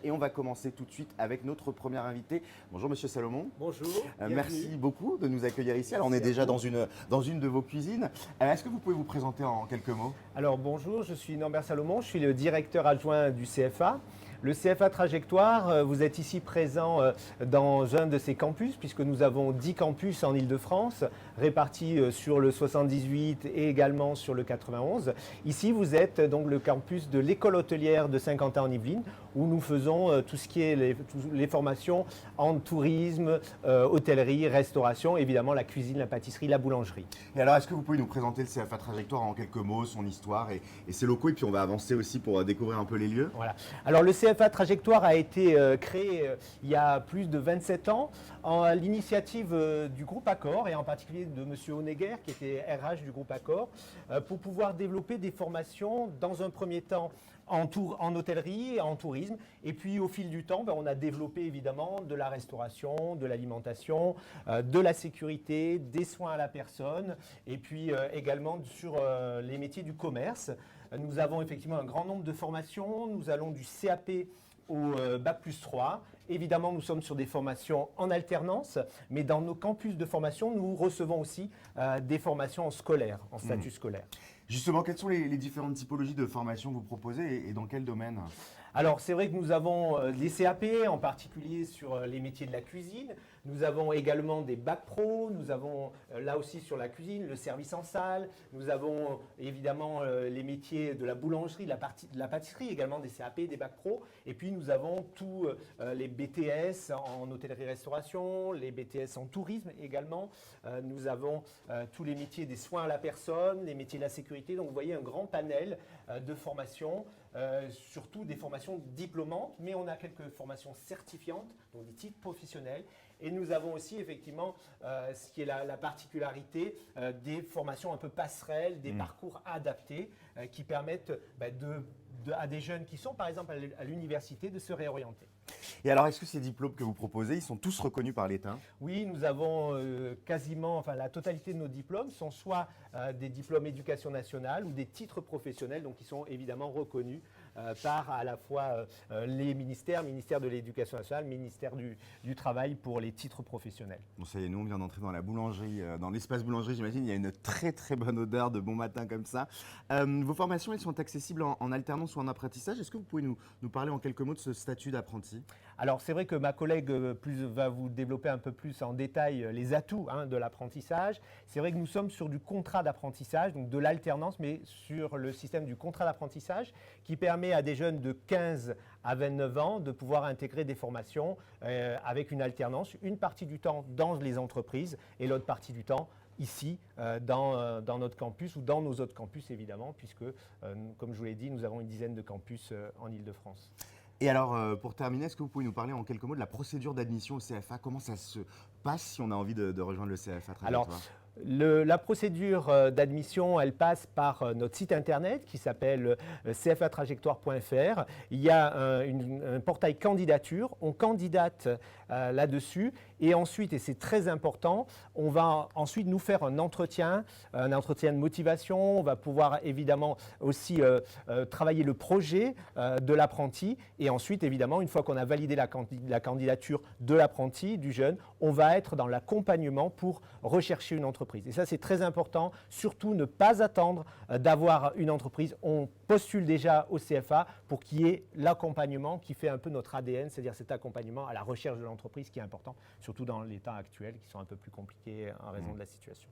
Et on va commencer tout de suite avec notre premier invité. Bonjour Monsieur Salomon. Bonjour. Merci beaucoup de nous accueillir ici. Alors on est déjà dans une de vos cuisines. Est-ce que vous pouvez vous présenter en quelques mots? Alors bonjour, je suis Norbert Salomon, je suis le directeur adjoint du CFA. Le CFA Trajectoire, vous êtes ici présent dans un de ces campus, puisque nous avons 10 campus en Île-de-France, répartis sur le 78 et également sur le 91. Ici, vous êtes donc le campus de l'école hôtelière de Saint-Quentin en Yvelines, où nous faisons tout ce qui est les formations en tourisme, hôtellerie, restauration, évidemment la cuisine, la pâtisserie, la boulangerie. Et alors, est-ce que vous pouvez nous présenter le CFA Trajectoire en quelques mots, son histoire et ses locaux, et puis on va avancer aussi pour découvrir un peu les lieux? Voilà. Alors le CFA Trajectoire a été créé il y a plus de 27 ans à l'initiative du groupe Accor et en particulier de M. Honegger qui était RH du groupe Accor pour pouvoir développer des formations dans un premier temps en hôtellerie, en tourisme. Et puis au fil du temps, on a développé évidemment de la restauration, de l'alimentation, de la sécurité, des soins à la personne et puis également sur les métiers du commerce. Nous avons effectivement un grand nombre de formations. Nous allons du CAP au Bac+3. Évidemment, nous sommes sur des formations en alternance, mais dans nos campus de formation, nous recevons aussi des formations scolaires, en statut scolaire. Justement, quelles sont les différentes typologies de formations que vous proposez et dans quel domaine? Alors, c'est vrai que nous avons des CAP, en particulier sur les métiers de la cuisine. Nous avons également des bacs pro. Nous avons là aussi sur la cuisine, le service en salle. Nous avons évidemment les métiers de la boulangerie, de la pâtisserie, également des CAP, des bacs pro. Et puis, nous avons tous les BTS en hôtellerie-restauration, les BTS en tourisme également. Nous avons tous les métiers des soins à la personne, les métiers de la sécurité. Donc, vous voyez un grand panel de formations, surtout des formations diplômantes, mais on a quelques formations certifiantes, donc des titres professionnels. Et nous avons aussi effectivement ce qui est la particularité des formations un peu passerelles, des parcours adaptés qui permettent à des jeunes qui sont par exemple à l'université de se réorienter. Et alors, est-ce que ces diplômes que vous proposez, ils sont tous reconnus par l'État? Oui, nous avons la totalité de nos diplômes sont soit des diplômes éducation nationale ou des titres professionnels, donc qui sont évidemment reconnus par à la fois les ministère de l'Éducation nationale, ministère du Travail pour les titres professionnels. Bon, ça y est, nous on vient d'entrer dans la boulangerie, dans l'espace boulangerie, j'imagine, il y a une très très bonne odeur de bon matin comme ça. Vos formations, elles sont accessibles en alternance ou en apprentissage. Est-ce que vous pouvez nous parler en quelques mots de ce statut d'apprenti? Alors c'est vrai que ma collègue va vous développer un peu plus en détail les atouts de l'apprentissage. C'est vrai que nous sommes sur du contrat d'apprentissage, donc de l'alternance, mais sur le système du contrat d'apprentissage qui permet à des jeunes de 15 à 29 ans de pouvoir intégrer des formations avec une alternance, une partie du temps dans les entreprises et l'autre partie du temps ici, dans notre campus ou dans nos autres campus évidemment, puisque, comme je vous l'ai dit, nous avons une dizaine de campus en Île-de-France. Et alors, pour terminer, est-ce que vous pouvez nous parler en quelques mots de la procédure d'admission au CFA? Comment ça se passe si on a envie de rejoindre le CFA Trajectoire? La procédure d'admission, elle passe par notre site internet qui s'appelle cfatrajectoire.fr. Il y a un portail candidature, on candidate là-dessus et ensuite, et c'est très important, on va ensuite nous faire un entretien de motivation. On va pouvoir évidemment aussi travailler le projet de l'apprenti et ensuite, évidemment, une fois qu'on a validé la candidature de l'apprenti, du jeune, on va être dans l'accompagnement pour rechercher une entreprise. Et ça, c'est très important. Surtout, ne pas attendre d'avoir une entreprise. On postule déjà au CFA pour qu'il y ait l'accompagnement qui fait un peu notre ADN, c'est-à-dire cet accompagnement à la recherche de l'entreprise qui est important, surtout dans les temps actuels qui sont un peu plus compliqués en raison de la situation.